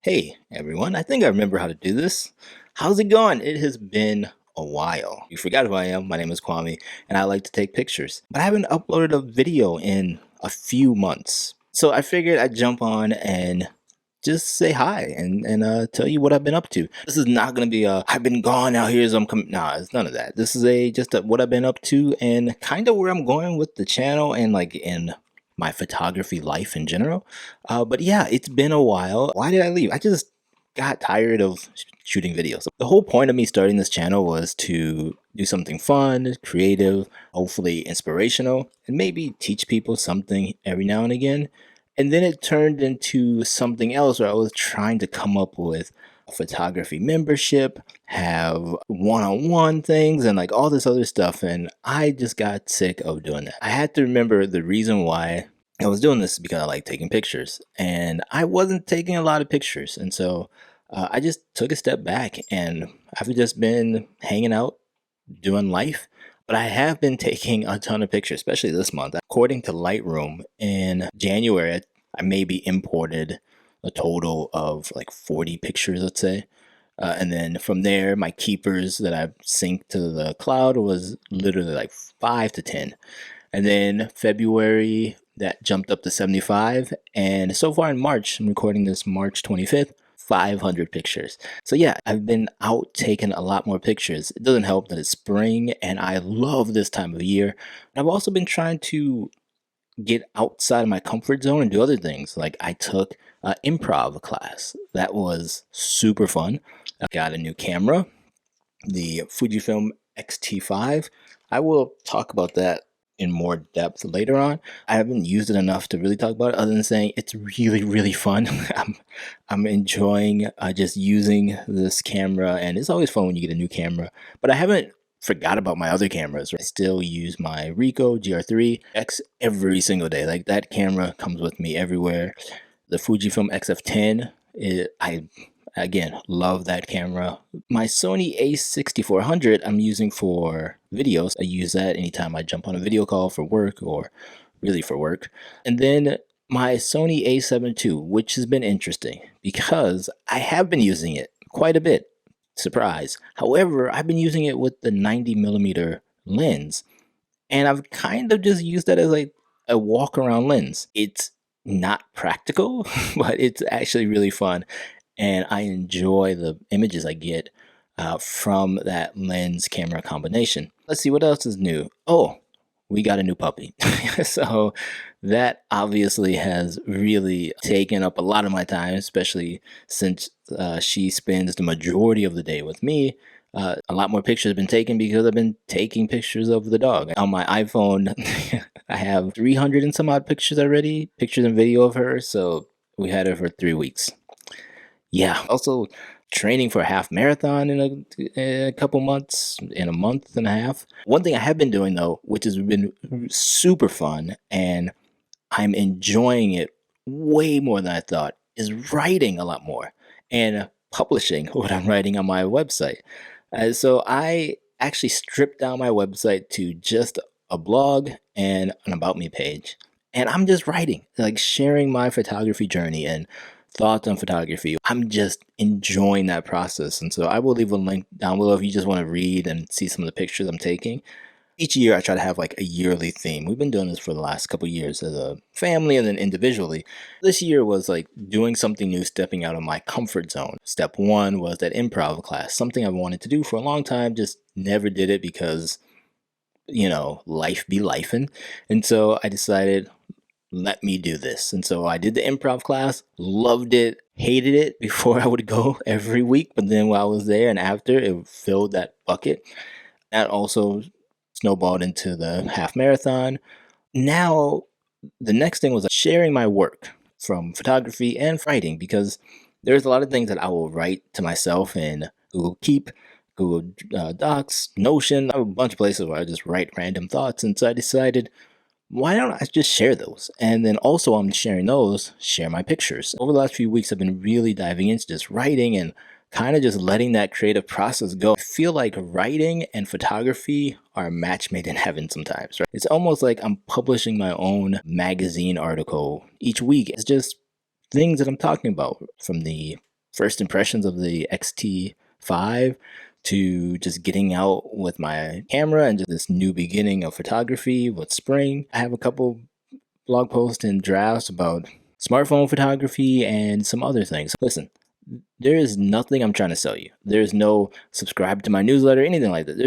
Hey everyone, I think I remember how to do this. How's it going? It has been a while. You forgot who I am. My name is Kwame and I like to take pictures. But I haven't uploaded a video in a few months. So I figured I'd jump on and just say hi and tell you what I've been up to. This is not going to be a I've been gone, now here's I'm coming. Nah, it's none of that. This is just what I've been up to and kind of where I'm going with the channel and like in my photography life in general. But yeah, it's been a while. Why did I leave? I just got tired of shooting videos. The whole point of me starting this channel was to do something fun, creative, hopefully inspirational, and maybe teach people something every now and again. And then it turned into something else where I was trying to come up with a photography membership, have one-on-one things, and like all this other stuff. And I just got sick of doing that. I had to remember the reason why I was doing this because I like taking pictures, and I wasn't taking a lot of pictures. And so I just took a step back, and I've just been hanging out, doing life. But I have been taking a ton of pictures, especially this month. According to Lightroom, in January, I maybe imported a total of like 40 pictures, let's say. And then from there, my keepers that I synced to the cloud was literally like 5 to 10. And then February, that jumped up to 75. And so far in March, I'm recording this March 25th, 500 pictures. So yeah, I've been out taking a lot more pictures. It doesn't help that it's spring and I love this time of year. I've also been trying to get outside of my comfort zone and do other things. Like I took an improv class. That was super fun. I got a new camera, the Fujifilm X T5. I will talk about that in more depth later on. I haven't used it enough to really talk about it other than saying it's really, really fun. I'm enjoying just using this camera, and it's always fun when you get a new camera. But I haven't forgot about my other cameras. I still use my Ricoh GR3 X every single day. Like that camera comes with me everywhere. The Fujifilm XF10, I again love that camera. My Sony a6400 I'm using for videos. I use that anytime I jump on a video call for work or really for work. And then my Sony a7 II, which has been interesting because I have been using it quite a bit. Surprise. However, I've been using it with the 90mm lens, and I've kind of just used that as like a walk around lens. It's not practical, but it's actually really fun, and I enjoy the images I get from that lens camera combination. Let's see what else is new. Oh, we got a new puppy. So that obviously has really taken up a lot of my time, especially since she spends the majority of the day with me. A lot more pictures have been taken because I've been taking pictures of the dog. On my iPhone, I have 300 and some odd pictures already, pictures and video of her. So we had her for 3 weeks. Yeah, also training for a half marathon in a couple months, in a month and a half. One thing I have been doing though, which has been super fun and I'm enjoying it way more than I thought, is writing a lot more and publishing what I'm writing on my website. So I actually stripped down my website to just a blog and an about me page. And I'm just writing, like sharing my photography journey and thoughts on photography. I'm just enjoying that process. And so I will leave a link down below if you just want to read and see some of the pictures I'm taking. Each year I try to have like a yearly theme. We've been doing this for the last couple of years as a family and then individually. This year was like doing something new, stepping out of my comfort zone. Step one was that improv class, something I wanted to do for a long time, just never did it because, you know, life be lifing. And so I decided, let me do this. And so I did the improv class, loved it, hated it before I would go every week. But then while I was there and after, it filled that bucket. That also snowballed into the half marathon. Now, the next thing was sharing my work from photography and writing, because there's a lot of things that I will write to myself in Google Keep, Google Docs, Notion. I have a bunch of places where I just write random thoughts. And so I decided, why don't I just share those? And then also I'm sharing those, share my pictures. Over the last few weeks, I've been really diving into just writing and kind of just letting that creative process go. I feel like writing and photography are a match made in heaven sometimes, right? It's almost like I'm publishing my own magazine article each week. It's just things that I'm talking about, from the first impressions of the XT5 to just getting out with my camera and just this new beginning of photography with spring. I have a couple blog posts and drafts about smartphone photography and some other things. Listen, there is nothing I'm trying to sell you. There's no subscribe to my newsletter, anything like that.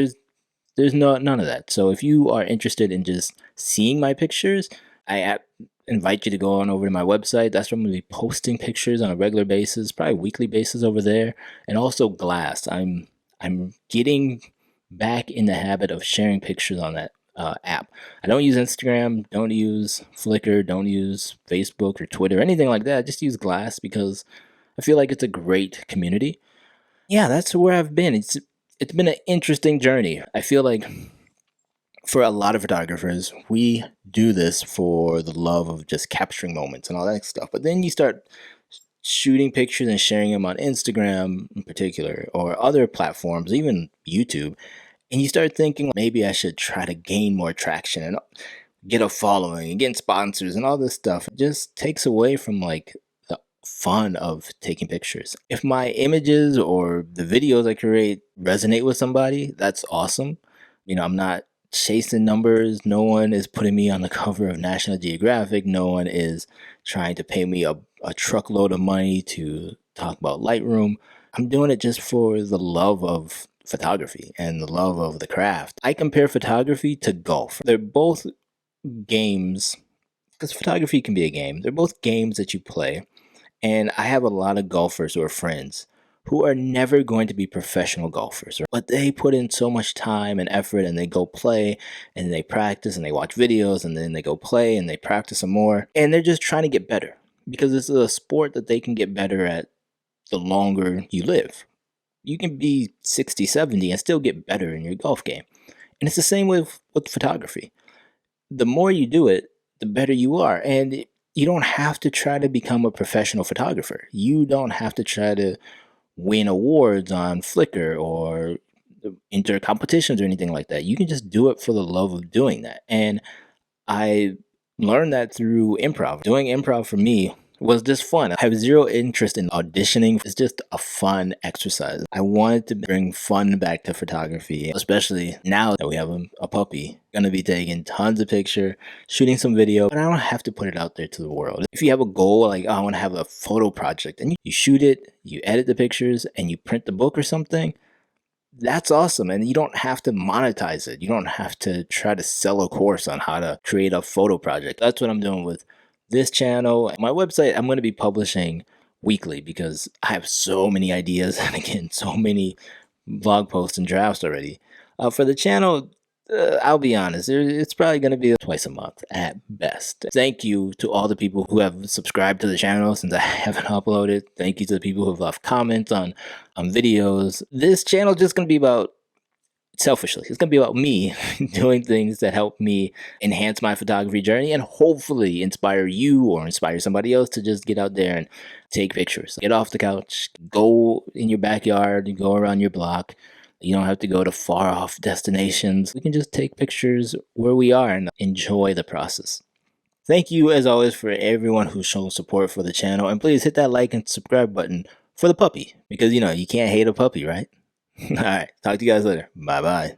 There's none of that. So if you are interested in just seeing my pictures, I invite you to go on over to my website. That's where I'm going to be posting pictures on a regular basis, probably weekly basis over there, and also Glass. I'm getting back in the habit of sharing pictures on that app. I don't use Instagram, don't use Flickr, don't use Facebook or Twitter, anything like that. I just use Glass because I feel like it's a great community. Yeah, that's where I've been. It's been an interesting journey. I feel like for a lot of photographers, we do this for the love of just capturing moments and all that stuff. But then you start shooting pictures and sharing them on Instagram in particular, or other platforms, even YouTube, and you start thinking maybe I should try to gain more traction and get a following and get sponsors and all this stuff. It just takes away from like the fun of taking pictures. If my images or the videos I create resonate with somebody, that's awesome. I'm not chasing numbers. No one is putting me on the cover of National Geographic. No one is trying to pay me a truckload of money to talk about Lightroom. I'm doing it just for the love of photography and the love of the craft. I compare photography to golf. They're both games, because photography can be a game. They're both games that you play. And I have a lot of golfers who are friends who are never going to be professional golfers, but they put in so much time and effort, and they go play and they practice and they watch videos and then they go play and they practice some more, and they're just trying to get better because this is a sport that they can get better at the longer you live. You can be 60, 70 and still get better in your golf game. And it's the same with photography. The more you do it, the better you are. And you don't have to try to become a professional photographer. You don't have to try to win awards on Flickr or enter competitions or anything like that. You can just do it for the love of doing that. And I learned that through improv. Doing improv for me was just fun. I have zero interest in auditioning. It's just a fun exercise. I wanted to bring fun back to photography, especially now that we have a puppy. I'm gonna be taking tons of pictures, shooting some video, but I don't have to put it out there to the world. If you have a goal, like, oh, I want to have a photo project, and you shoot it, you edit the pictures, and you print the book or something, that's awesome. And you don't have to monetize it. You don't have to try to sell a course on how to create a photo project. That's what I'm doing with this channel. My website, I'm going to be publishing weekly because I have so many ideas and again, so many blog posts and drafts already. For the channel, I'll be honest, it's probably going to be twice a month at best. Thank you to all the people who have subscribed to the channel since I haven't uploaded. Thank you to the people who have left comments on videos. This channel is just going to be about, selfishly, it's going to be about me doing things that help me enhance my photography journey and hopefully inspire you or inspire somebody else to just get out there and take pictures. Get off the couch, go in your backyard, go around your block. You don't have to go to far off destinations. We can just take pictures where we are and enjoy the process. Thank you as always for everyone who's shown support for the channel, and please hit that like and subscribe button for the puppy because you can't hate a puppy, right? All right, talk to you guys later. Bye bye.